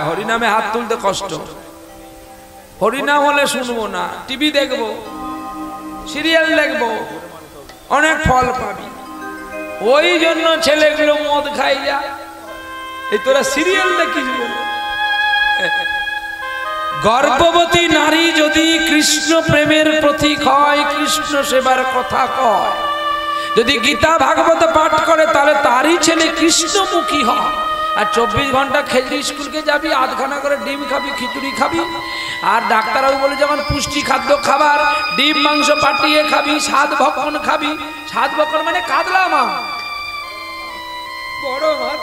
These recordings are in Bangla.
হরিনামে হাত তুলতে কষ্ট, হরিনাম হলে শুনবো না, টিভি দেখবো, সিরিয়াল দেখবো, অনেক ফল পাবি। ওই জন্য ছেলেগুলো মদ খাই যা, এই তোরা সিরিয়াল দেখিস বলে। গর্ভবতী নারী যদি কৃষ্ণ প্রেমের প্রতীক হয়, কৃষ্ণ সেবার কথা কয়, যদি গীতা ভাগবত পাঠ করে, তাহলে তারই ছেলে কৃষ্ণমুখী হয়। আর 24 ঘন্টা খেজড়ি স্কুলকে যাবি, আধখানা করে ডিম খাবি, খিচুড়ি খাবি, আর ডাক্তারবাবু বলে যখন পুষ্টি খাদ্য খাবার, ডিম মাংস পাঠিয়ে খাবি, সাত ভক্ষণ খাবি। সাত ভক্ষণ মানে কাতলা মাছ, বড় মাছ।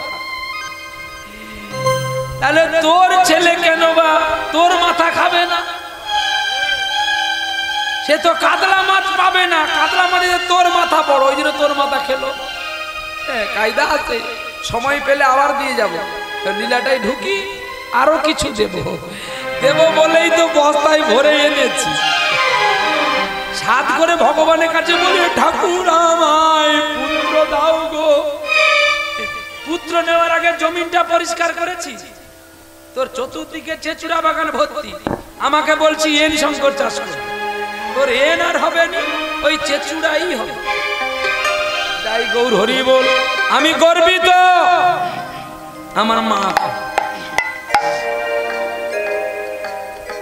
তাহলে তোর ছেলে কেন বা তোর মাথা খাবে না? সে তো কাতলা মাছ পাবে না, কাতলা মাছে তোর মাথা বড়, ওই জন্য তোর মাথা খেলো। কায়দা আছে, সময় পেলে আবার দিয়ে যাব। লীলাটাই ঢুকি, আরো কিছু দেব বলেই তো বস্তায় ভরে এনেছি। সাত করে ভগবানের কাছে বলি, ঠাকুর আমায় পুত্র দাও গো। পুত্র নেওয়ার আগে জমিনটা পরিষ্কার করেছি, তোর চতুর্দিকে চেচুড়া বাগান ভর্তি। আমাকে বলছি এন শঙ্কর চাষ করে, তোর এন আর হবে না, ওই চেচুড়াই হবে। তাই গৌর হরি বল, আমি গর্বিত।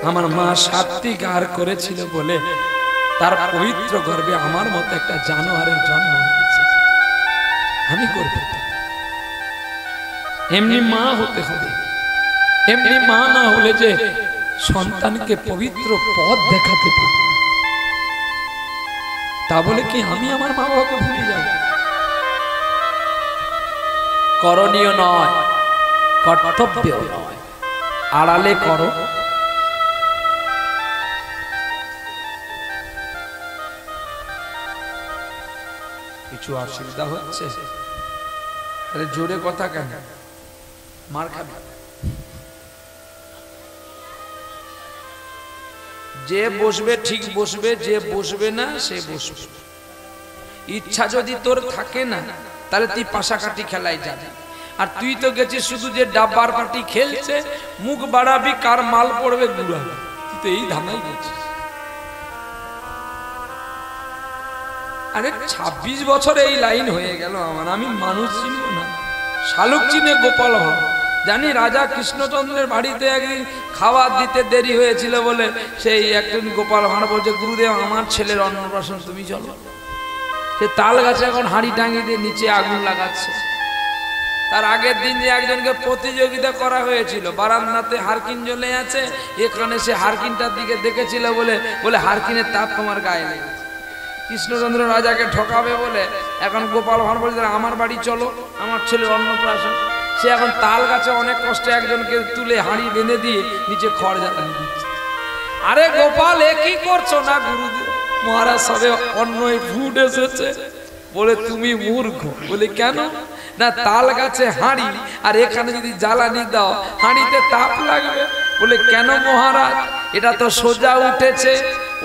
আমার মা সাতটি গার করেছিল বলে তার পবিত্র গর্ভে আমার মতো একটা জানোয়ারের জন্ম হয়েছে। আমি গর্বিত। এমনি মা হতে হবে, এমনি মা না হলে যে সন্তানকে পবিত্র পথ দেখাতে পারে, তা বলে কি আমি আমার মা বাবাকে ভুলে যাব? করণীয় নয়, কর্তব্য নয়, আড়ালে করো। কিছু অসুবিধা হচ্ছে? তাহলে জোরে কথা কেন? মার খাবে। যে বসবে ঠিক বসবে, যে বসবে না সে বসবে। ইচ্ছা যদি তোর থাকে না, তাহলে তুই পাশাকাটি খেলায় যাবি। আর তুই তো গেছিস শুধু যে ডাব্বার পাটি খেলছে, মুখ বাড়াবি, কার মাল পড়বে গুড়া, তুই তো এই ধানাই গেছিস। আরে 26 বছর এই লাইন হয়ে গেল আমার, আমি মানুষ চিনব না? শালুক চিনে গোপাল ভাঁড় জানি। রাজা কৃষ্ণচন্দ্রের বাড়িতে একদিন খাবার দিতে দেরি হয়েছিল বলে সেই একজন গোপাল ভাঁড় বলছে, গুরুদেব আমার ছেলের অন্নপ্রাশন, তুমি চলো। সে তাল গাছে এখন হাঁড়ি টাঙিয়ে দিয়ে নিচে আগুন লাগাচ্ছে। তার আগের দিন যে একজনকে প্রতিযোগিতা করা হয়েছিল, বারান্দাতে হারকিন জ্বলে আছে, এখানে সে হারকিনটার দিকে দেখেছিল বলে হারকিনের তাপ তোমার গায়ে লেগেছে। কৃষ্ণচন্দ্র রাজাকে ঠকাবে বলে এখন গোপাল ভাঁড় বলছে, আমার বাড়ি চলো, আমার ছেলের অন্নপ্রাশন। সে এখন তাল গাছে অনেক কষ্টে একজনকে তুলে হাঁড়ি বেঁধে দিয়ে নিচে খড় জ্বালিয়ে দিচ্ছে। আরে গোপাল, এ কি করছো? না গুরুদেব, মহারাজ সবে অন্ন ফুট এসেছে। বলে তুমি মূর্খ। বলে কেন? না তাল গাছে হাঁড়ি, আর এখানে যদি জ্বালানি দাও হাঁড়িতে তাপ লাগবে। বলে কেন মহারাজ? এটা তো সোজা উঠেছে,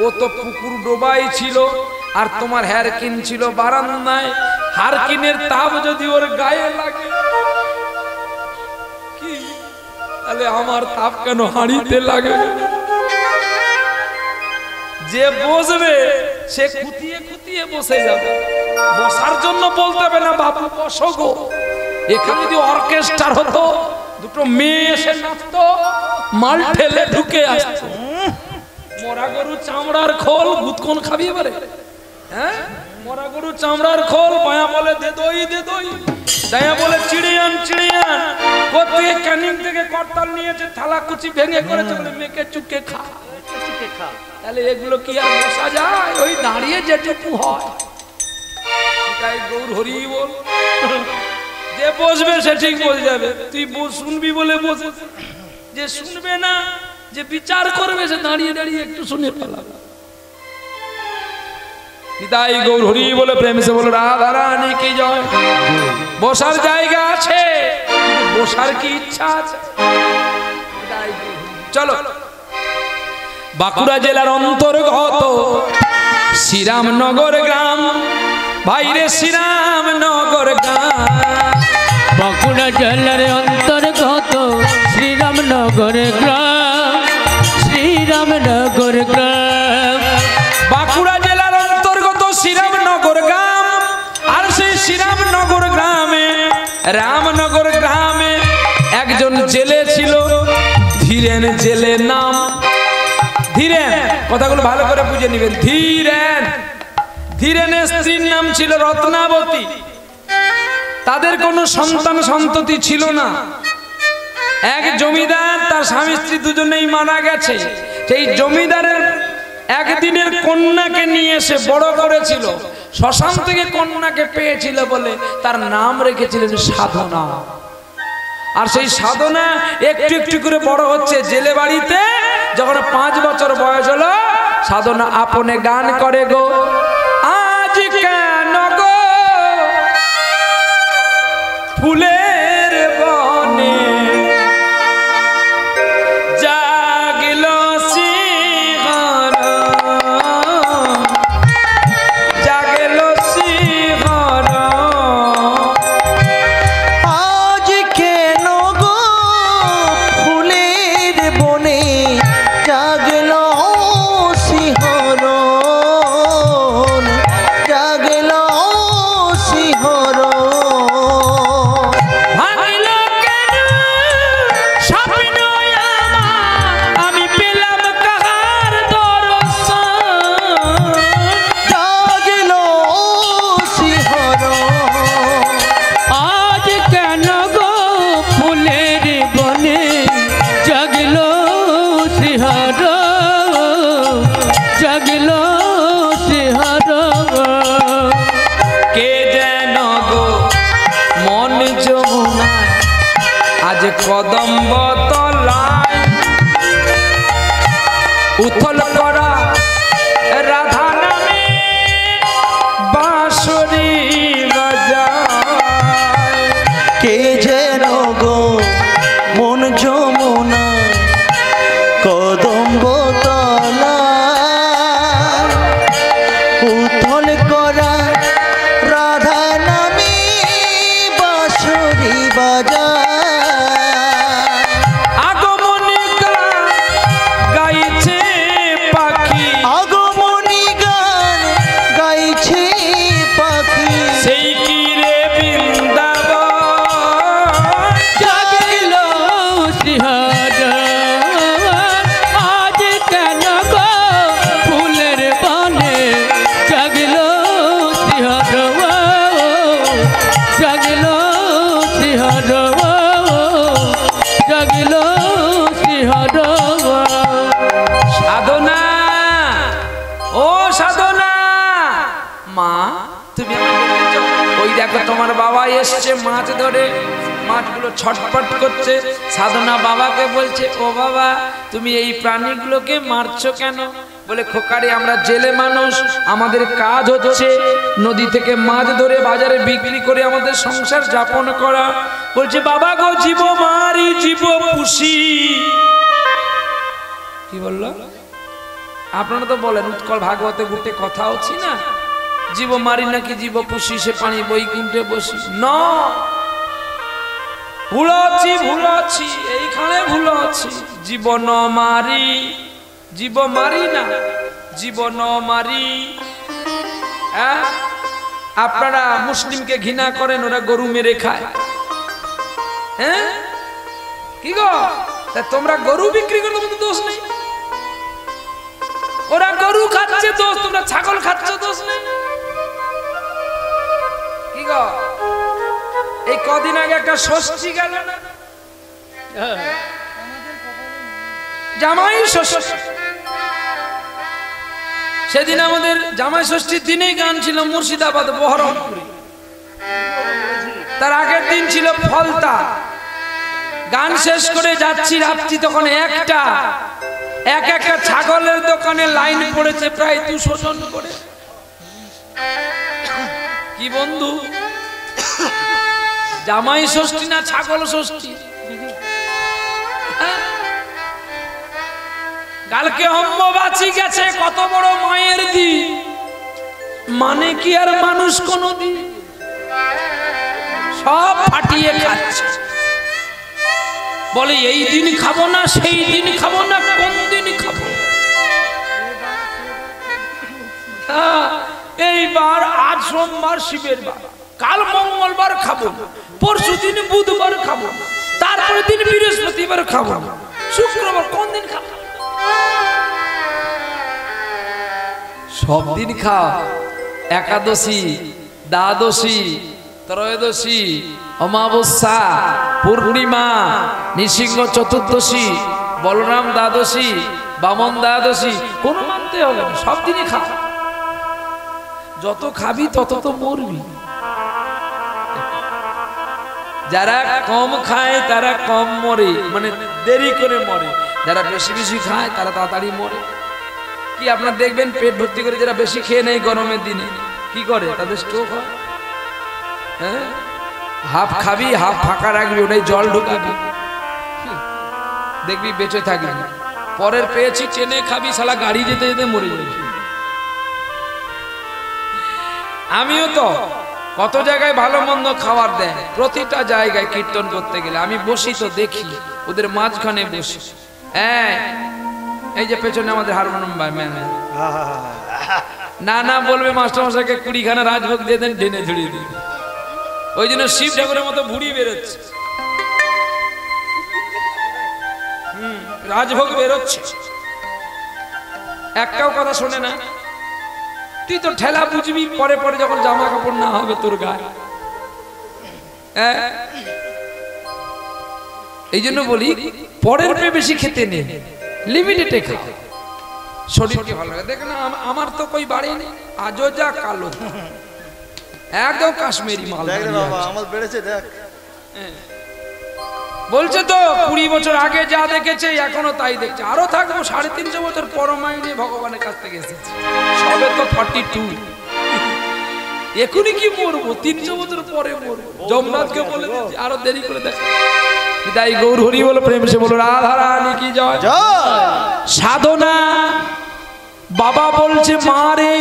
ও তো পুকুর ডোবাই ছিল, আর তোমার হারকিন ছিল বারান্দায়। হারকিনের তাপ যদি ওর গায়ে লাগে, কি তাহলে আমার তাপ কেন হাঁড়িতে লাগে? যে বসবে সে খুঁটিয়ে খুঁটিয়ে বসে যাবে, বসার জন্য বলতে হবে না বাবু বসো গো। এখানে যদি অর্কেস্ট্রা হতো, দুটো মেয়ে এসে নাচতো, মাল ঠেলে ঢুকে আসতো। মরা গরু চামড়ার খোল, গুতকন খাবি এবারে? হ্যাঁ, মরা গরু চামড়ার খোল, বায়া বলে দে দই দে দই, দায়া বলে চিড়িয়ান চিড়িয়ান। কোথায় ক্যানিং থেকে করতাল নিয়েছে, থালা কুচি ভেঙে করেছে, বলে মেকে চুকে খা। তাহলে এগুলো কি আর বসা যায়? ওই দাঁড়িয়ে যেটুকু হয়। এটাই গৌর হরি বল। যে বসবে সে ঠিক বলে যাবে, তুই শুনবি বলে বসে। যে শুনবে না, যে বিচার করবে, সে দাঁড়িয়ে দাঁড়িয়ে একটু শুনে ফেলাবে। তাই গৌর হরি বলে প্রেম সে বলে, রাধা রানী কি জয়। বসার জায়গা আছে, বসার কি ইচ্ছা আছে? চলো। বাঁকুড়া জেলার অন্তর্গত শ্রীরামনগর গ্রাম, ভাইরে শ্রীরামনগর গ্রাম। বাঁকুড়া জেলার অন্তর্গত শ্রীরাম শ্রীরামনগর গ্রাম, শ্রীরামনগর গ্রাম। বাঁকুড়া জেলার অন্তর্গত শ্রীরামনগর গ্রাম। আর সেই শ্রীরামনগর গ্রামে, রামনগর গ্রামে একজন জেলে ছিল, ধীরেন জেলে নাম। ধীরেন, কথাগুলো ভালো করে বুঝে নেবেন। ধীরেন, ধীরেনের স্ত্রীর নাম ছিল রত্নাবতী। তাদের কোনো সন্তান সন্ততি ছিল না। এক জমিদার, তার স্বামী স্ত্রী দুজনেই মারা গেছে। সেই জমিদারের একদিনের কন্যাকে নিয়ে এসে বড় করেছিল। শ্মশান থেকে কন্যাকে পেয়েছিল বলে তার নাম রেখেছিলেন সাধনা। আর সেই সাধনা একটু একটু করে বড় হচ্ছে। জেলে বাড়িতে যখন 5 বছর বয়স হলো, সাধনা আপনে গান করে গো, আজ কেন গো ফুলের বনে জাগল শিহরণ, জাগল শিহরণ। আজ কেন গো ফুলের বনে জাগল শিহরণ, জাগল শিহরণ। কদম্ব তলায় উথল করা রাধা নামে বাঁশরি বাজায়। কে যেন গো মন যমুনা কদম্ব তলায় উথল করা রাধা নামে বাঁশরি বাজায়। সাধনা, ও সাধনা মা, তুমি ওই দেখো তোমার বাবা এসছে মাছ ধরে, মাছগুলো ছটফট করছে। সাধনা বাবাকে বলছে, ও বাবা তুমি এই প্রাণীগুলোকে মারছো কেন? বলে, খোকারে আমরা জেলে মানুষ, আমাদের কাজ হচ্ছে নদী থেকে মাছ ধরে বাজারে বিক্রি করে আমাদের সংসার যাপন করা। বলছে, বাবা গো জীব মারি জীব পুষি। কি বললো? আপনারা তো বলেন উৎকল ভাগবতে গুটে কথা হচ্ছি না, জীব মারি নাকি জীব পুষি, সে পানি বৈকুণ্ঠে বসি। ন ভুল আছি, ভুল আছি, এইখানে ভুল আছি। জীবন মারি, জীব মারি না, জীবন মারি। আপনারা মুসলিমকে ঘৃণা করেন, ওরা গরু মেরে খায়। হ্যাঁ কি গো, তোমরা গরু বিক্রি করো, তোমাদের দোষ নেই। ওরা গরু খাচ্ছে দোষ, তোমরা ছাগল খাচ্ছ দোষ নেই। কি গো, এই কদিন আগে একটা ষষ্ঠী গেল না, জামাই ষষ্ঠী। সেদিন আমাদের জামাই ষষ্ঠীর দিনেই গান ছিল মুর্শিদাবাদ বহরমপুরে। তার আগের দিন ছিল ফলতা। গান শেষ করে যাচ্ছি রাত্রি তখন একটা, এক একটা ছাগলের দোকানে লাইন পড়েছে প্রায় 200 জন করে। কি বন্ধু, জামাই ষষ্ঠী না ছাগল ষষ্ঠী? কালকে অম্বুবাচী গেছে, কত বড় মায়ের দিন, মানে কি আর মানুষ কোনদিন? সব ফাটিয়ে খাচ্ছে। বলে এই দিন খাবো না, সেই দিন খাবো না, কোন দিন খাবো? এইবার আজ সোমবার শিবের বার, কাল মঙ্গলবার খাবো, পরশু দিন বুধবার খাবো, তারপরে দিন বৃহস্পতিবার খাবো, শুক্রবার কোন দিন খাবো? সব দিন খাও। একাদশী, দ্বাদশী, ত্রয়োদশী, অমাবস্যা, পূর্ণিমা, নৃসিংহ চতুর্দশী, বলরাম দ্বাদশী, বামন দ্বাদশী, কোনো মানতে হবে না, সব দিনই খা। যত খাবি তত তো মরবি। যারা কম খায় তারা কম মরে, মানে দেরি করে মরে। যারা বেশি বেশি খায় তারা তাড়াতাড়ি মরে। কি আপনার দেখবেন পেট ভর্তি করে যারা বেশি খেয়ে নেয় গরমের দিনে কি করে? তাদের স্ট্রোক হয়। হ্যাঁ, হাফ খাবি হাফ ফাঁকা রাখবি, ওটাই জল ঢুকাবি, দেখবি বেঁচে থাকবি। পরের পেয়েছি চেনে খাবি, শালা গাড়ি যেতে যেতে মরে যাবি। আমিও তো কত জায়গায় ভালো মন্দ খাবার দেয়, প্রতিটা জায়গায় কীর্তন করতে গেলে আমি বসি তো দেখি, ওদের মাঝখানে বসি। হ্যাঁ, এই যে পেছনে আমাদের হারমোনিয়াম ম্যান, না না বলবে মাস্টার মশাইকে 20খানা রাজভোগ দিয়ে দেন, ঢেনে ঝুড়িয়ে দিন। ওই জন্য শিব ঠাকুরের মতো ভুড়ি বেরোচ্ছে, রাজভোগ বেরোচ্ছে, একটাও কথা শোনে না। তুই তো ঠেলা বুঝবি পরে পরে যখন জামা কাপড় না হবে তোর গায়ে। এই জন্য বলি পরের পেয়ে বেশি খেতে নেই, লিমিটেড খা, শরীরকে ভালো লাগে। দেখ না আমার তো কই বাড়ি নেই, আজও যা কালো একদম কাশ্মীরি মাল আমার বেড়েছে। দেখ বলছে তো 20 বছর আগে যা দেখেছে এখনো তাই দেখছে, আরো থাকবো 350 বছর পরমায়নে ভগবানের কাছ থেকে এসেছে। সবে তো 42, এখনই কি মরবো, 300 বছর পরে মরবো। যমরাজকে বলে দিচ্ছি আরো দেরি করে দেখ। বিদায় গৌর হরি বলো, প্রেম সে বলো রাধা রানী কি জয়। সাধনা বাবা বলছে মা রে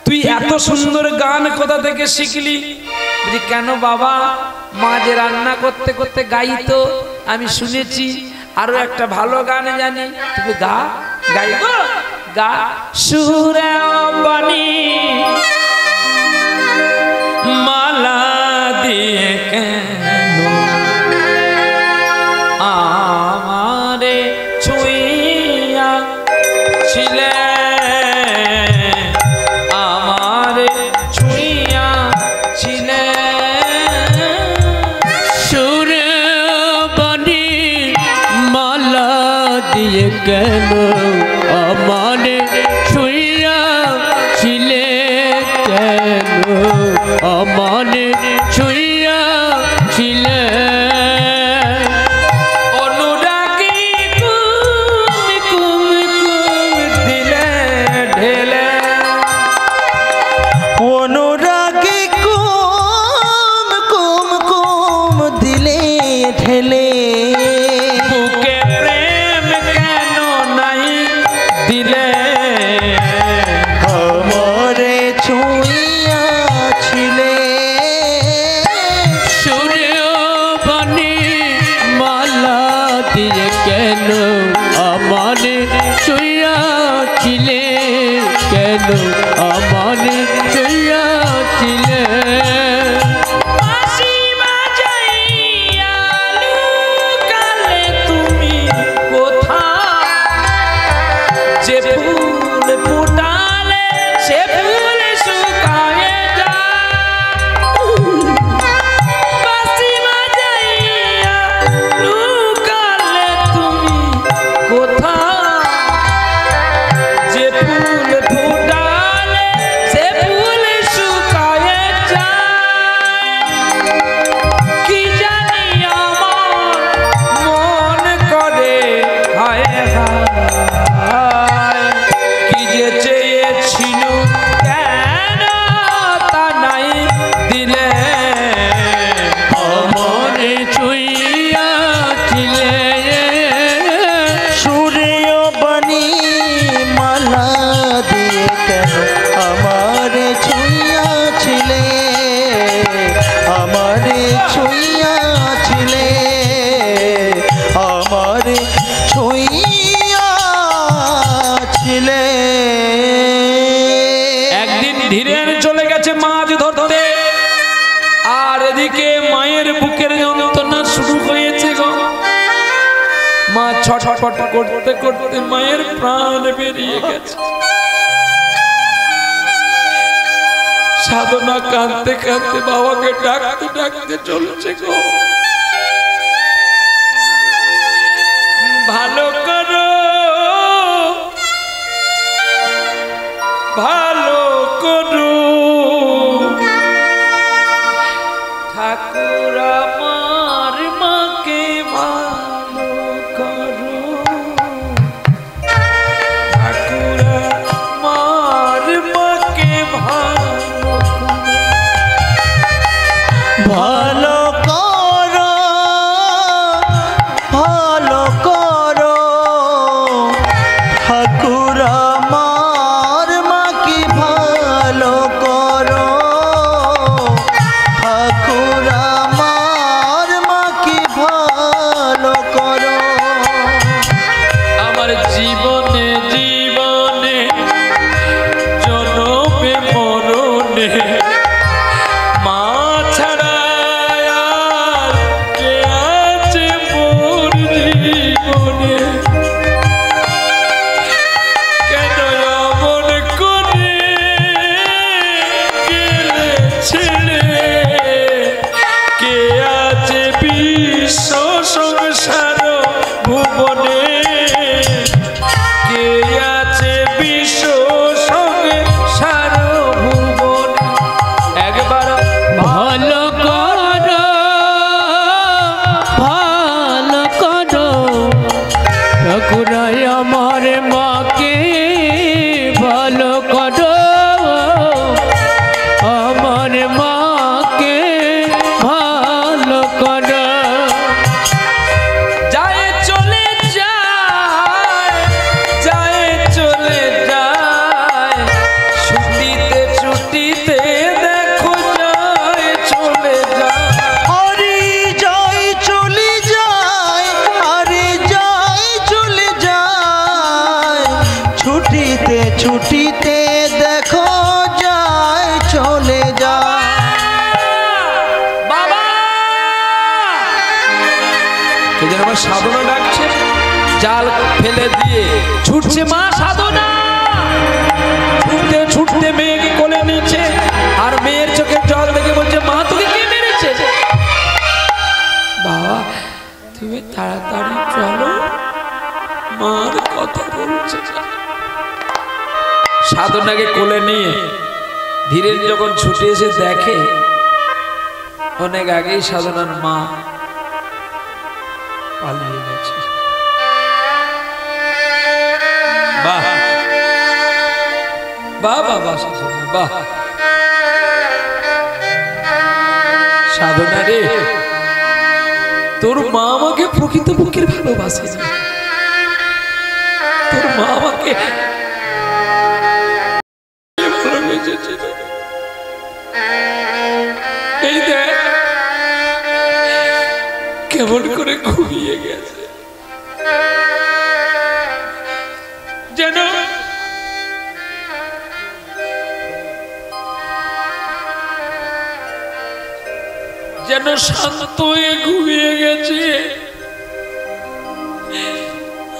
তুই এত সুন্দর গান কোথা থেকে শিখলি? বলি কেন বাবা? মা যে রান্না করতে করতে গাইতো আমি শুনেছি, আরো একটা ভালো গান জানি, তুমি গা। গাইব গা। সুরে বাণী মালা দিয়ে কেন আমারে ছুঁইয়া ছিলে, আমারে ছুঁইয়া ছিলে। সুরে বাণী মালা দিয়ে কেন আমারে ছুঁইয়া ছিলে, কেন আমারে ছুঁইয়া ছিলে। অনুরাগী কুম কুম কুম দিলে ঢেলে, অনুরাগী কুম কুম কুম দিলে ঢেলে, বুকে প্রেম কেন নাই দিলে, আমরে ছুঁইয়া ছিলে। সুরে বাণী মালা দিয়ে কেন আমারে ছুঁইয়া ছিলে, কেন আমারে ছুঁইয়া ছিলে। বাঁশি বাজাইয়া লুকালে তুমি কোথায়, যে ফুল ফুটালে সে ফুল শুকায়ে যায়। বাঁশি বাজাইয়া লুকালে তুমি কোথায়, যে ফুল ফুটালে ছুঁইয়াছিলে। একদিন ধীরেন চলে গেছে মাছ ধরতে, আর এদিকে মায়ের বুকের যন্ত্রণা শুরু হয়েছে গো। মা ছটফট করতে করতে মায়ের প্রাণ বেরিয়ে গেছে। সাধনা কাঁদতে কাঁদতে বাবাকে ডাকতে ডাকতে চলছে গো। ভালো করো, ভালো করো ঠাকুর আমার মাকে ভালো করো, ঠাকুর আমার মাকে ভালো করো। ভালো করো, ভালো করো ঠাকুর আমার মাকে ভালো করো, ঠাকুর আমার মাকে ভালো করো। আমার জীবনে জীবনে জনমে মরণে মা ছাড়া আর কে আছে মোর জীবনে। কেন এমন করে গেলে ছেড়ে, কে আছে বিশ্ব সংসার ভুবনে, কে আছে বিশ্ব সংসার ভুবনে। একবার ভালো করো, ভালো করো ঠাকুরাই আমার মাকে ভালো করো, আমার মাকে ভালো করো। যায় চলে যায়, যায় চলে যায়, ছুটিতে ছুটিতে দেখো যায় চলে যায়। আরে যাই চলে যায়, আরে যাই চলে যায়, ছুটিতে ছুটিতে দেখো যায় চলে যায়। বাবা কে যেন আমার সাধনা ডাকছে, জাল ফেলে দিয়ে ছুটছে মা সাধনা। ছুটতে ছুটতে মেয়েকে কোলে নিচ্ছে, আর মেয়ের চোখে জল দেখে বলছে, মা তোকে কে মেরেছে? বাবা তুমি তাড়াতাড়ি চলো, মার কথা বলছে। সাধনাকে কোলে নিয়ে ধীরেন যখন ছুটে এসে দেখে অনেক আগেই সাধনার মা পালিয়ে গেছে। বাহ বাহ বাবা সাধনা, বাহ সাধনা রে, তোর মা আমাকে প্রকৃত বুকের ভালোবাসে। তোর মা আমাকে ভালোবেসেছিল। এই দেখ কেমন করে ঘুমিয়ে গেছে, যেন যেন শান্ত হয়ে ঘুমিয়ে গেছে।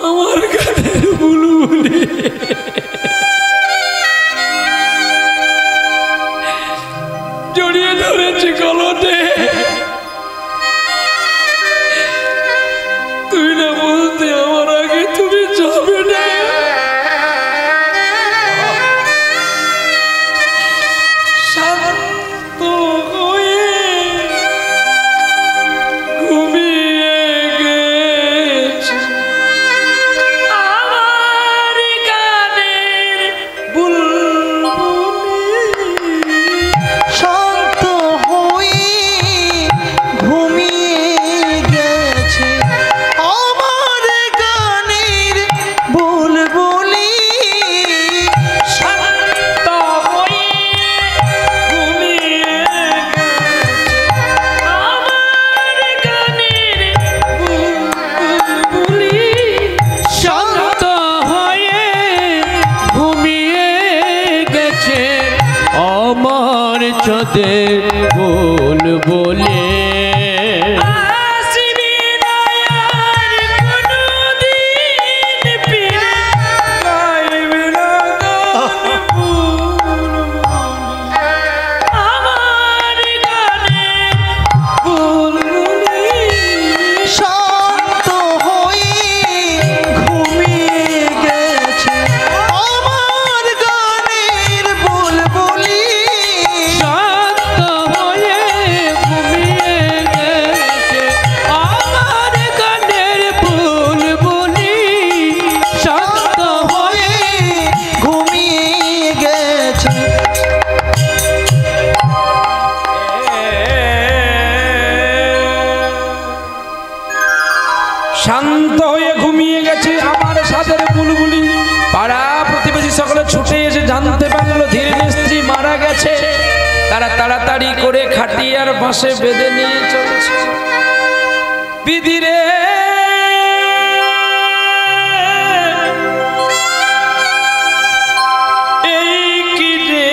আমার গানের বুলবুলি জড়িয়ে ধরেছে গলতে। তুই না বলতে আমার আগে তুমি যাবে না। শান্ত হয়ে ঘুমিয়ে গেছে আমার গানে হাজারে বুলবুলি। পাড়া প্রতিবেশী সকলে ছুটে এসে জানতে পারলো ধীরেনের স্ত্রী মারা গেছে। তারা তাড়াতাড়ি করে খাটিয়ার পাশে বেঁধে নিয়ে চলছে। বিধিরে এই কি রে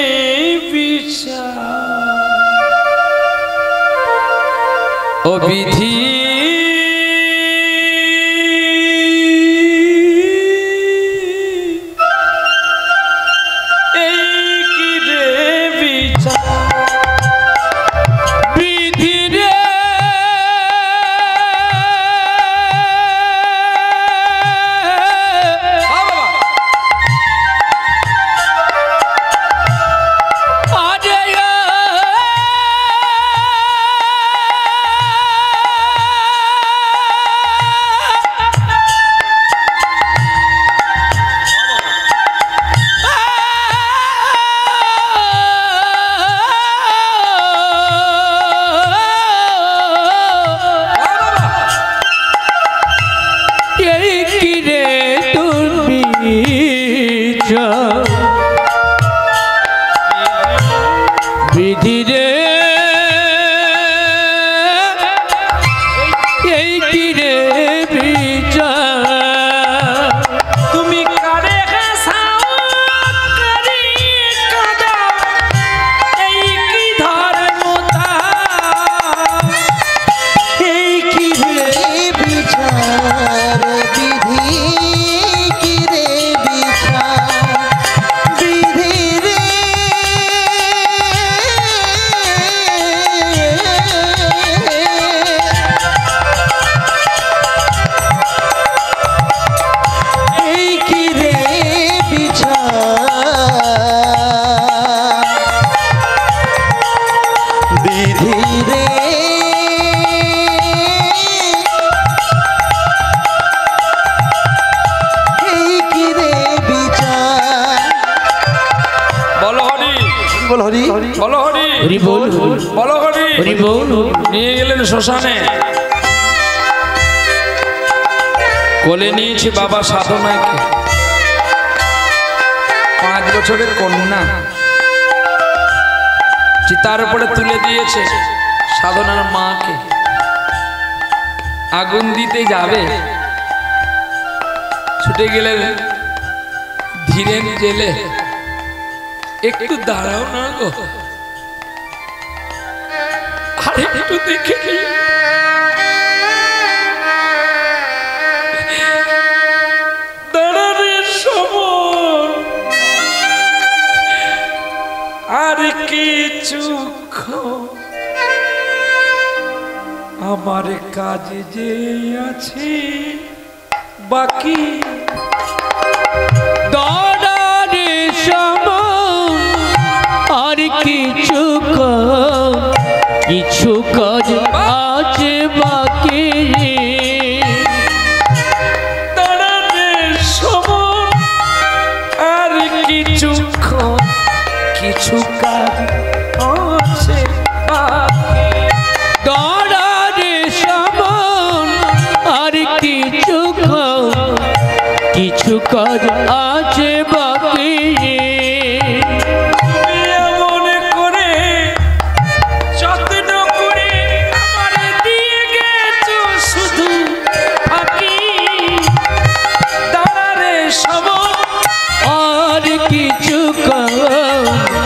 বিচার, ও বিধি নিয়ে গেলেন শ্মশানে। কোলে নিয়েছে বাবা সাধনাকে, 5 বছরের কন্যা। চিতার উপরে তুলে দিয়েছে সাধনার মাকে। আগুন দিতে যাবে, ছুটে গেলেন ধীরেন জেলে। একটু দাঁড়াও না গো, একটু দেখে নি। দাঁড়ানোর সময় আর কিছু আমার কাজে যে আছে বাকি। দাঁড়ানোর সময় আর কিছু কিছু কাজ আছে বাকি। দাঁড়ানোর সময় আর কিছু কিছু কাজ আছে বাকি। দাঁড়ানোর সময় আর কিছু কিছু কাজ আছে বাকি।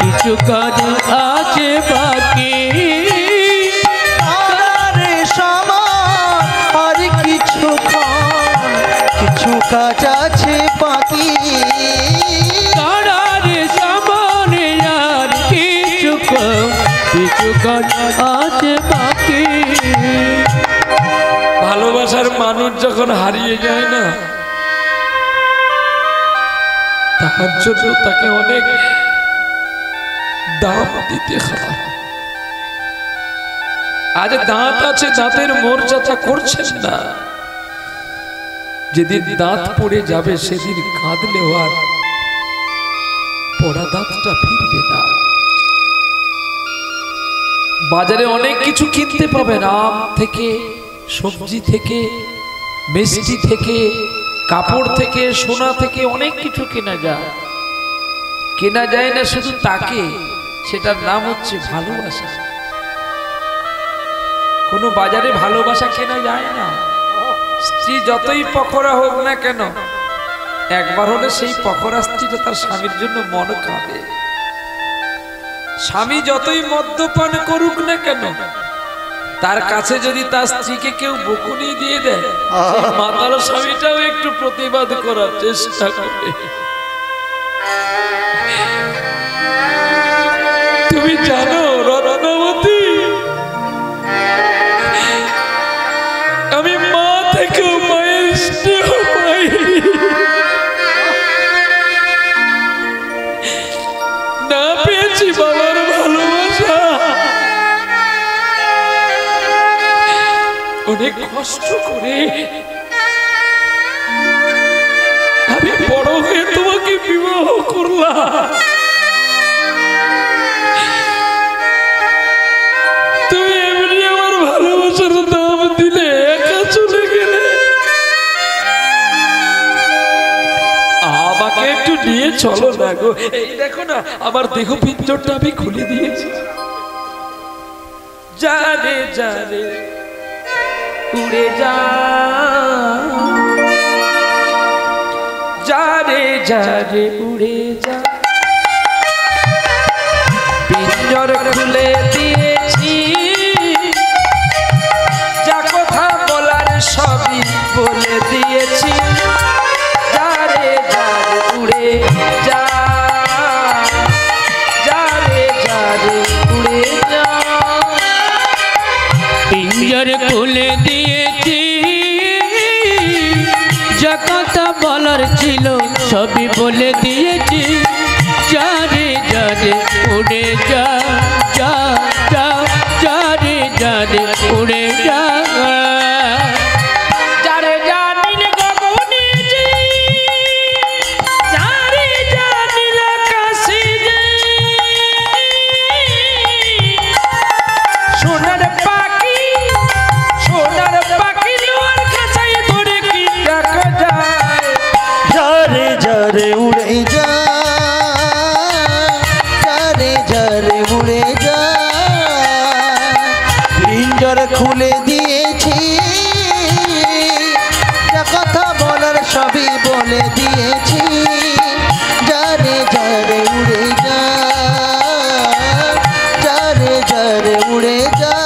কিছু কাজ আছে বাকি। আরে সময় আর কিছু কাজ আছে বাকি। দাঁড়ানোর সময় আর কিছু কাজ আছে বাকি। ভালোবাসার মানুষ যখন হারিয়ে যায় না, তার জন্য তাকে অনেক দাম দিতে হয়। আজ দাঁত আছে, দাঁতের মর্যাদা করছেন না। যেদিন দাঁত পড়ে যাবে সেদিন কাঁদলেও আর পড়া দাঁতটা ফিরবে না। বাজারে অনেক কিছু কিনতে পাবেন, আম থেকে, সবজি থেকে, মিষ্টি থেকে, কাপড় থেকে সোনা থেকে অনেক কিছু কেনা যায়, কেনা যায় না শুধু তাকে, সেটার নাম হচ্ছে ভালোবাসা। কোনো বাজারে ভালোবাসা কেনা যায় না। স্ত্রী যতই পখরা হোক না কেন, একবার হলে সেই পখরা স্ত্রীটা তার স্বামীর জন্য মন কাঁদে। স্বামী যতই মদ্যপান করুক না কেন, তার কাছে যদি তার স্ত্রীকে কেউ বকুনি দিয়ে দেয়, সেই মাতাল স্বামীটাও একটু প্রতিবাদ করার চেষ্টা করে। তুমি জানো রত্নাবতী, আমি মা থেকে মায়ের স্নেহ পাই, না পেয়েছি বাবার ভালোবাসা। অনেক কষ্ট করে আমি বড় হয়ে তোমাকে বিবাহ করলাম। তুমি এমনি আমার ভালোবাসার দাম দিলে, একা চলে গেলে। আমাকে একটু নিয়ে চলো না গো। এই দেখো না, আমার দেহ পিঞ্জরটা আমি খুলে দিয়েছি। জানে জানে উড়ে যা, জানে জানে উড়ে যা। পিঞ্জর খুলে দিয়েছি, যা কথা বলার সবই বলে দিয়েছি। জানে জানে উড়ে যা, জানে জানে উড়ে যা। পিঞ্জর খুলে দিয়েছি, যা কথা বলার ছিল সবই বলে দিয়েছি। যারে যারে উড়ে যা, যা যা, যারে যারে উড়ে যা। যারে জানিল গগনে যে, যারে জানিল আকাশে যে, সোনার পাখি, সোনার পাখি লোয়ার খাঁচায় ধরে কি রাখা যায়। যারে যারে উড়ে যা, যারে যারে উড়ে যা। পিঞ্জর খুলে দিয়েছি, যা কথা বলার সবই বলে দিয়েছি। যারে যারে উড়ে যা, যারে যারে উড়ে যা।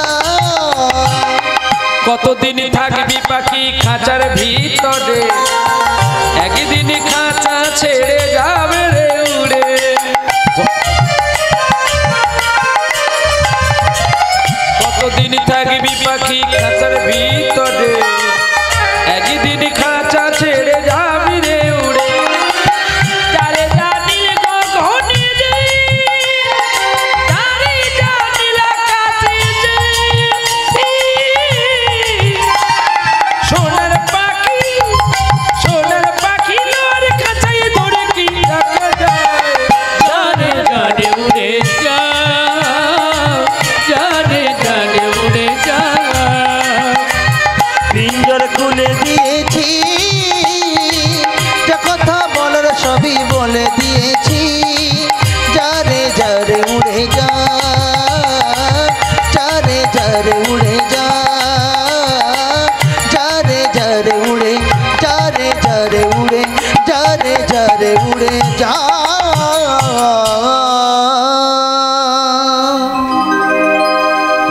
কতদিন থাকবি পাখি খাঁচার ভিতরে, একদিন খাঁচা ছেড়ে যাবে রে উড়ে। কতদিন থাকবি পাখি খাঁচার ভিতরে, একদিন খাঁচা ছেড়ে যাবি রে উড়ে। যারে জানিল গগনে যে, যারে জানিল আকাশে যে, সোনার পাখি, সোনার পাখি লোয়ার খাঁচায় ধরে কি রাখা যায়। যারে যারে উড়ে যা, যারে যারে উড়ে যা। পিঞ্জর খুলে দিয়েছি, যা কথা বলার সবই বলে দিয়েছি। যারে যারে উড়ে যা, যারে যারে উড়ে যা। যারে যারে উড়ে, যারে যারে উড়ে, যারে যারে উড়ে যা।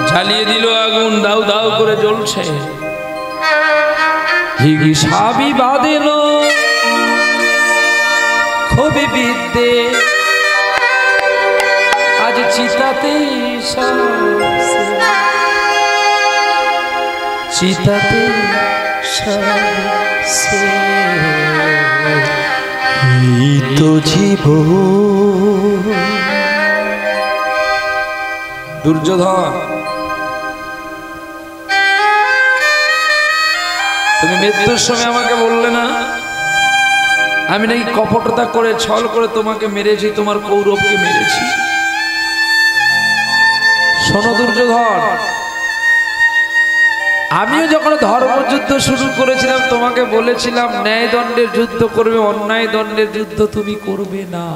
জ্বালিয়ে দিল আগুন, দাউ দাউ করে জ্বলছে। হিগিসাবি বাঁধিল খুবই বিদ্যে, আজ চিতাতে সরছে, চিতাতে সরছে। এই তো জীবন। দুর্যোধন, তুমি মৃত্যুর সময় আমাকে বললে না আমি নাকি কপটতা করে ছল করে তোমাকে মেরেছি, তোমার কৌরবকে মেরেছি। শোনো দুর্যোধন, আমিও যখন ধর্মযুদ্ধ শুরু করেছিলাম তোমাকে বলেছিলাম ন্যায় দণ্ডের যুদ্ধ করবে, অন্যায় দণ্ডের যুদ্ধ তুমি করবে না।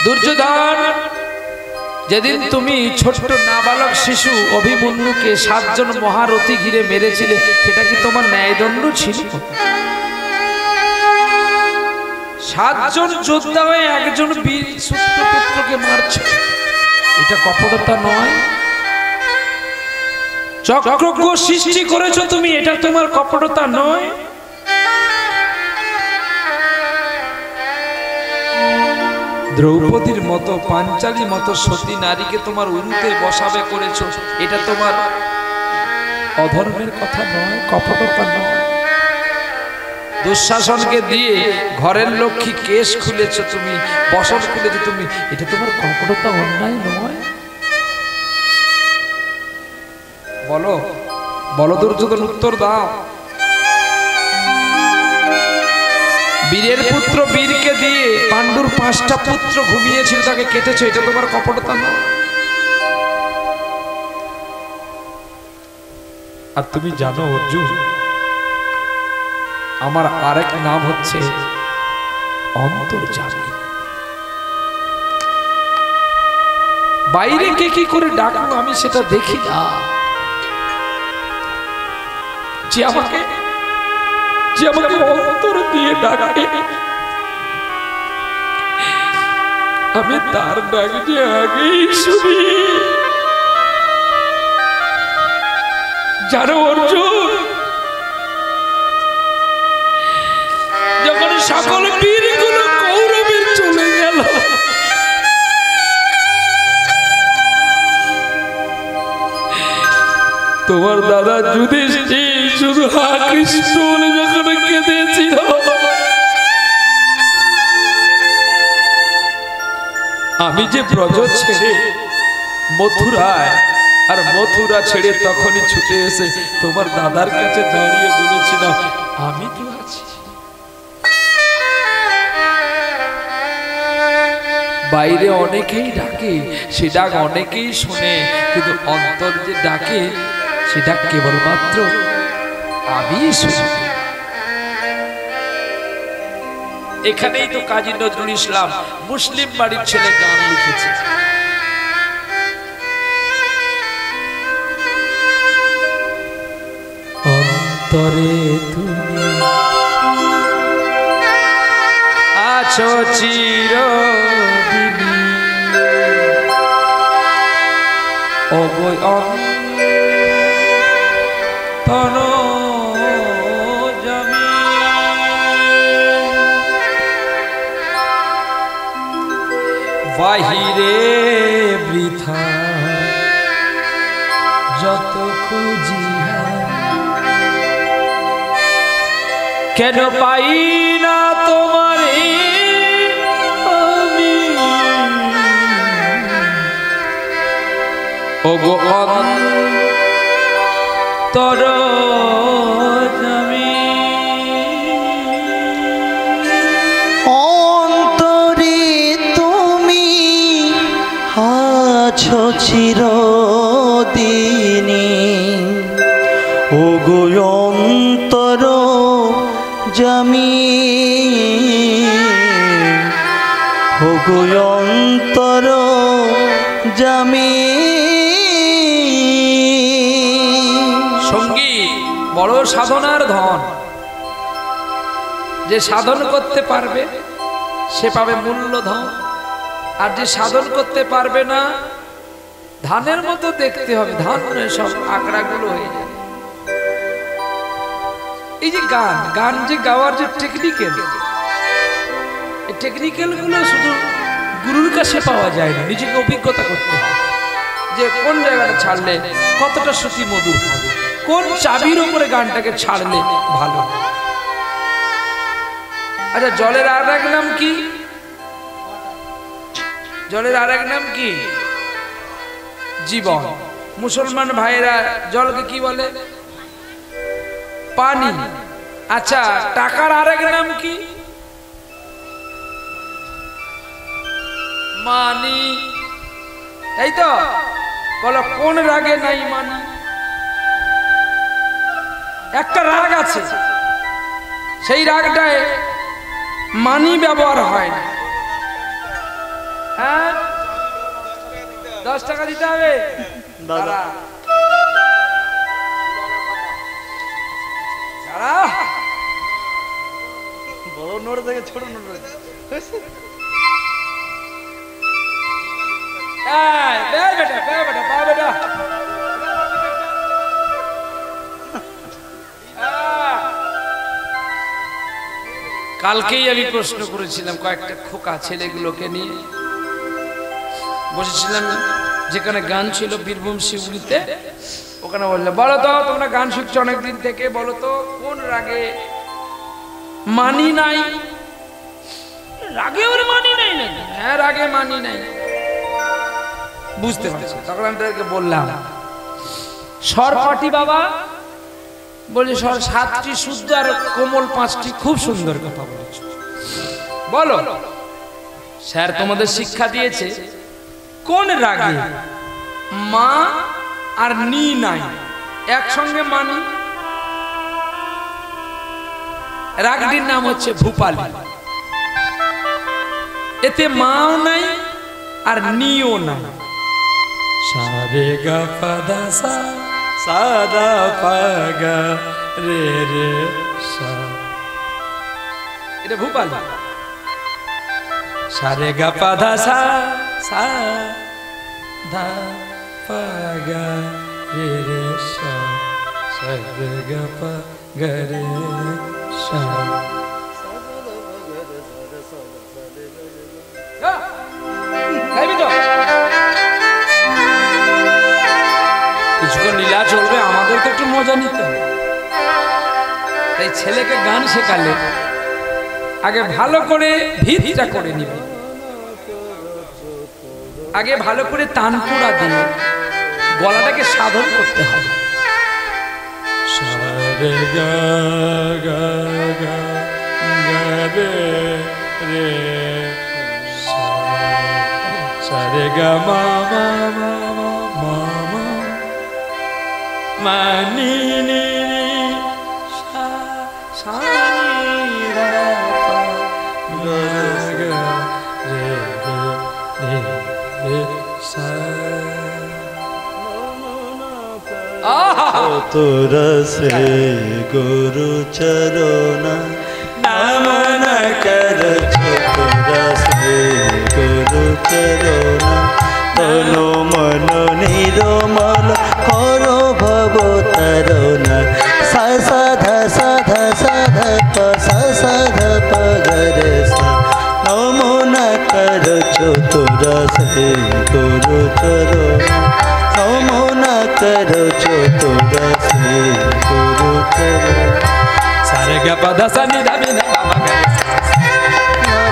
দুর্যোধন, যেদিন তুমি ছোট্ট নাবালক শিশু অভিমন্যুকে 7 জন মহারথী ঘিরে মেরেছিলে, সেটা কি তোমার ন্যায়দণ্ড ছিল? 7 জন যোদ্ধা হয়ে একজন বীর সূত্রপুত্রকে মারছে, এটা কপটতা নয়? চক্রব্য সৃষ্টি করেছো তুমি, এটা তোমার কপটতা নয়? দ্রৌপদীর মতো, পাঞ্চালীর মতো সতী নারীকে তোমার উরুতে বসাবে করেছো, এটা তোমার অধর্মের কথা নয়, কপটতা নয়? দুঃশাসনকে দিয়ে ঘরের লক্ষ্মী কেশ খুলেছো তুমি, বসন খুলেছো তুমি, এটা তোমার কপটতা, অন্যায় নয়? বলো বলো দুর্যোধন, উত্তর দাও। বীরের পুত্র বীরকে দিয়ে পাণ্ডুর 5টা পুত্র ঘুমিয়েছিল, তাকে কেটেছো, এটা তোমার কপটতা না? আর তুমি জানো অর্জুন, আমার আরেক নাম হচ্ছে অন্তর্যামী। বাইরে কে কি করে ডাকলো আমি সেটা দেখি না, যে আমাকে অন্তর দিয়ে ডাকে, আমি তার ডাক যে আগেই শুনি। জানো অর্জুন, যখন সকল বীরগুলো কৌরবের চলে গেল, তোমার দাদা যুধিষ্ঠির শুধু হা কৃষ্ণ বলে যখন কেঁদেছিল, আমি যে ব্রজ ছেড়ে মথুরায়, আর মথুরা ছেড়ে তখনই ছুটে এসে তোমার দাদার কাছে দাঁড়িয়ে বলেছিলাম আমি তো আছি। বাইরে অনেকেই ডাকে, সে ডাক অনেকেই শোনে, কিন্তু অন্তর যে ডাকে সেটা কেবলমাত্র আমি শুনি। এখানেই তো কাজী নজরুল ইসলাম মুসলিম বাড়ির ছেলে গান লিখেছে। অন্তরে তুমি আছো চিরদিনী, অবয় অন্তর্যামী। বাহিরে বৃথা যত খুঁজিয়া, কেন পাই না তোমার আমি, ওগো অন্তর্যামী। অন্তরে তুমি আছো চিরদিনী, ওগো অন্তর্যামী, ওগো অন্তর্যামী। সঙ্গীত বড় সাধনার ধন, যে সাধন করতে পারবে সে পাবে মূল্যধন, আর যে সাধন করতে পারবে না ধানের মতো দেখতে হবে, ধান সব আঁকড়াগুলো হয়ে যাবে। এই যে গান যে গাওয়ার যে টেকনিক্যাল, এই টেকনিক্যাল গুলো শুধু গুরুর কাছে পাওয়া যায় না, নিজেকে অভিজ্ঞতা করতে হয় যে কোন জায়গাটা ছাড়লে কতটা শ্রুতি মধুর হবে, কোন চাবির উপরে গানটাকে ছাড়লে ভালো। আচ্ছা, জলের আর এক নাম কি? জলের আর এক নাম কি? জীবন। মুসলমান ভাইরা জলকে কি বলে? পানি। আচ্ছা, টাকার আর এক নাম কি? মানি। এই তো বলো কোন রাগে নাই মানি? একটা রাগ আছে, সেই রাগটায় মানি ব্যবহার হয় না। হ্যাঁ, 10 টাকা দিতে হবে দাদা। বড় নোট থেকে ছোট নোট কালকেই আমি প্রশ্ন করেছিলাম কয়েকটা খোকা ছেলেগুলোকে নিয়ে বসেছিলাম, যেখানে গান ছিল বীরভূম শিউড়িতে। ওখানে বললে বলো তো তোমরা গান শিখছো অনেকদিন থেকে, বলো তো কোন রাগে মানি নাই? রাগে ওর মানি নাই নাকি? হ্যাঁ রাগে মানি নাই। বুঝতে পারছি। তখন আমি তাদেরকে বললাম স্বর পাটি বাবা, বলি স্বর 7টি শুদ্ধ আর কোমল 5টি। খুব সুন্দর কথা বলেছ, বলো স্যার তোমাদের শিক্ষা দিয়েছে কোন রাগে মা আর নি নাই একসঙ্গে মানি? রাগটির নাম হচ্ছে ভূপালী। এতে মাও নাই আর নিও নাই। সারে গা পা দা সা, সা দা পা গা রে রে সা, এটা ভূপালী। সারে গা পা দা সা, সা দা পা গা রে রে সা, সারে গা পা গা রে সা। কিছুক্ষণ লীলা চলবে, আমাদের তো একটু মজা নিতে হবে। তাই ছেলেকে গান শেখালে আগে ভালো করে ভিতটা করে নিবে, আগে ভালো করে তানপুরা দিয়ে গলাটাকে সাধন করতে হবে। সারে গা গা গা গা রে রে সা, সারে গা মা মা মা মা মা মা নি নি সা সা নি রা পা গা গা রে রে রে সা। तुरसे गुरु चरोना नमन कर तुरसे गुरु चरोना तनु मन निरमल करो भव तरोना सा सा ध सा ध सा ध प सा सा ध प ग रे सा नमन कर तुरसे गुरु चरोना नमना करो जो तुरसे गुरु चरो। सारे गा पा धा सा नि धा नि धा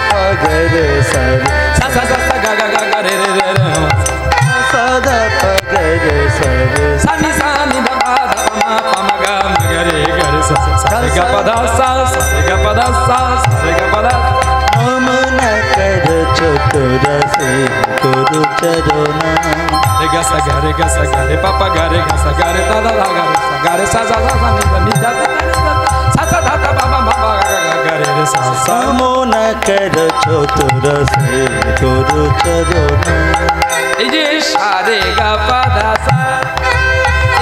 पा गा रे सा सा सा सा सा गा गा गा गा रे रे रे रे सा धा पा गा रे सा रे सा नि धा पा धा मा पा मा गा रे गा रे सा सा रे गा पा धा सा रे गा पा धा सा रे गा पा धा। नमना करो जो तुरसे गुरु चरोना रे गा सा रे पापा गा रे दा दा गा रे सा सा सा नि धा सा सा धा धा पा मा मा गा रे रे सा सा। नमना करो जो तुरसे गुरु चरोना। এই যে সারে গা পা ধা সা,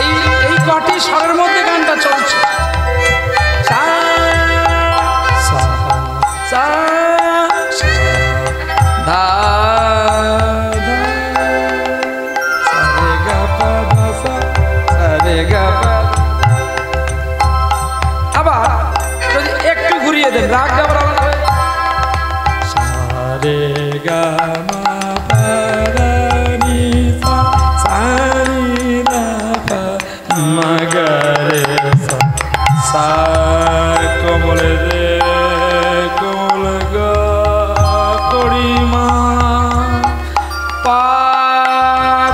এই কটি স্বরের মধ্যে গানটা চলছে। সা সা সা ধা ধা সারে গা পা ধা সা, সারে গা পা। আবার যদি একটু ঘুরিয়ে দেন রাগটা বরাবর হবে। সারে গা মা পা ধা নি সা, সা নি ধা পা মা গা রে সা, সা কোমল রে কোমল গা কড়ি মা পা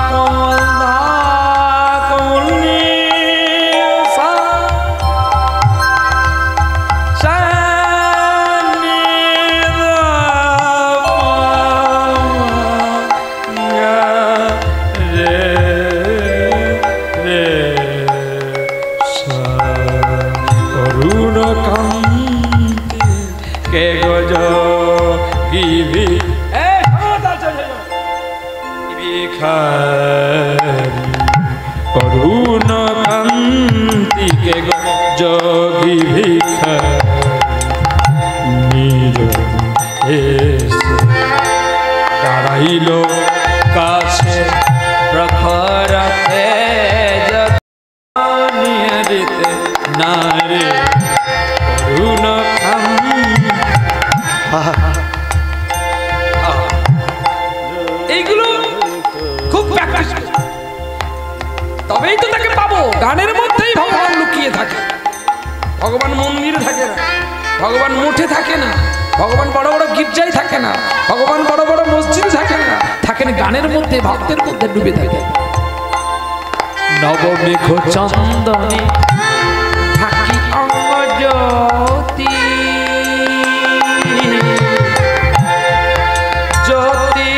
কোমল ধা কোমল নি সা, সা কান্তি কে গজ গিভি করুণ কান্তি কে গজ গিভিখা নিজ এসে দাঁড়াইল কাছে প্রখর তেজ নিয়রিতে নারে করুণ এইগুলো খুব প্র্যাকটিস, তবেই তো তাকে পাবো। গানের মধ্যেই ভগবান লুকিয়ে থাকে। ভগবান মন্দিরে থাকে না, ভগবান মঠে থাকে না, ভগবান বড় বড় গির্জায় থাকে না, ভগবান বড় বড় মসজিদ থাকে না, থাকেন গানের মধ্যে, ভক্তের মধ্যে ডুবে থাকে। নবমেঘ চন্দনে থাকি অঙ্গ জ্যোতি জ্যোতি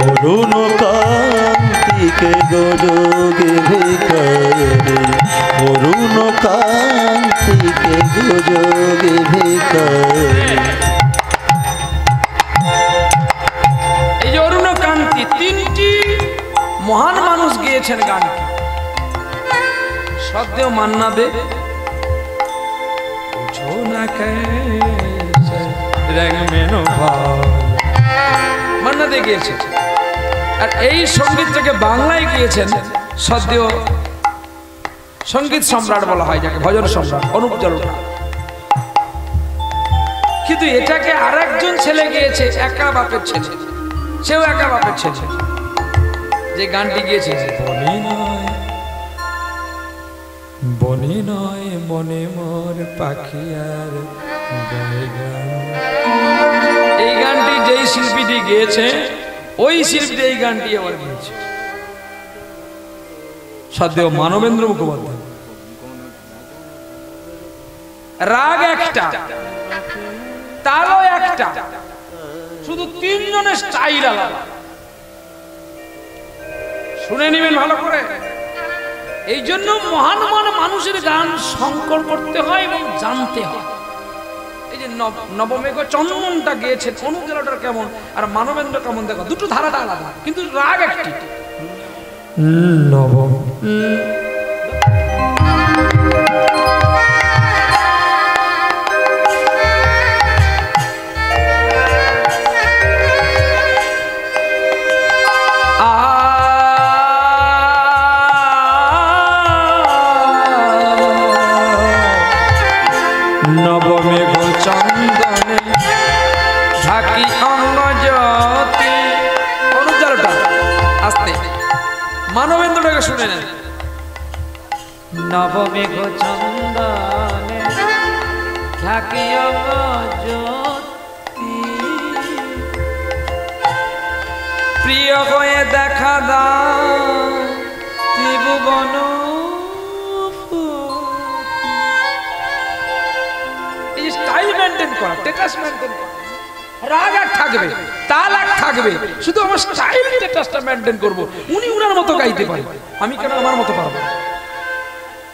অরুণ কান্তিকে গজগে ভিকারে, অরুণ কান্তিকে গজগে ভিকারে। এই যে অরুণ কান্তি, তিনটি মহান মানুষ গিয়েছেন গানটি। সদ্য মান্না দে মান্না দে গিয়েছেন, আর এই সঙ্গীতটাকে বাংলায় গিয়েছেন সদ্য সঙ্গীত সম্রাট বলা হয় যাকে, ভজন সম্রাট অনুপ জলোটা। কিন্তু এটাকে আর একজন ছেলে গিয়েছে, একা বাপের ছেলে, সেও একা বাপের ছেলে, যে গানটি গিয়েছে বনে নয় বনে নয় মনে মোর পাখি আর এই গানটি যেই শিল্পীটি গিয়েছে, ওই শিল্পীটি এই গানটি আবার গিয়েছে সদ্য মানবেন্দ্র মুখোপাধ্যায়। রাগ একটা, তালও একটা, শুধু তিনজনের স্টাইল আলাদা। শুনে নিবেন ভালো করে। এই জন্য মহান মহান মানুষের গান সংকর করতে হয় এবং জানতে হয়। এই যে নবমেঘ চন্দনটা গিয়েছেন, অনুজলাটার কেমন আর মানবেন্দ্র কেমন, দেখো দুটো ধারাটা আলাদা, কিন্তু রাগ একটি। নবম নবমেঘ চন্দনে ঢাকি অঙ্গ জ্যোতি, অনুজ্জ্বলটা আস্তে মানবেন্দ্রটাকে শুনে নেন। নবমেঘ চন্দনে ঢাকি অঙ্গ জ্যোতি, প্রিয় হয়ে দেখা দাও ত্রিভুবন। স্টাইল মেইনটেইন করা, স্ট্যাটাস মেইনটেইন করা, রাগ এক থাকবে, তাল এক থাকবে, শুধু আমার স্টাইল স্ট্যাটাসটা মেইনটেইন করব। উনি উনার মতো গাইতে পারেন, আমি কেন আমার মতো পারবো?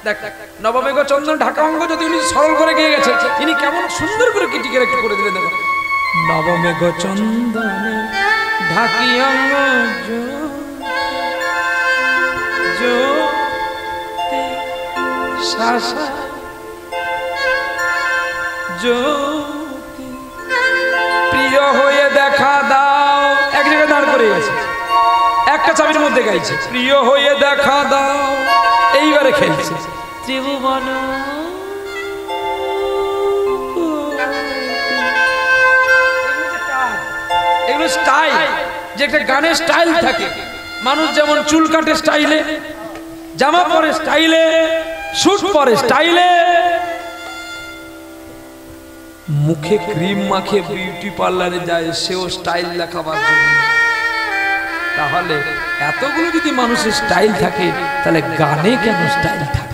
দেখ নবমেঘ চন্দন ঢাকা অঙ্গ যদি উনি সরল করে গিয়ে গেছে, তিনি কেমন সুন্দর করে কিটিকের একটু করে দিলেন। দেখো নবমেঘ চন্দনে ঢাকি অঙ্গ জ্যোতি শাসা জ্যোতি, প্রিয় হয়ে দেখা দাও করে গেছে, একটা চাবির মধ্যে গাইছে প্রিয় হয়ে দেখা দাও, এইবারে খেলছে ত্রিভুবন। এগুলো স্টাইল, যে একটা গানের স্টাইল থাকে, মানুষ যেমন চুল কাটে স্টাইলে, জামা পরে স্টাইলে, স্যুট পরে স্টাইলে, মুখে ক্রিম মাখে বিউটি পার্লারে যায় সেও স্টাইল দেখাবার জন্য। তাহলে এতগুলো যদি মানুষের স্টাইল থাকে, তাহলে গানে কেন স্টাইল থাকে?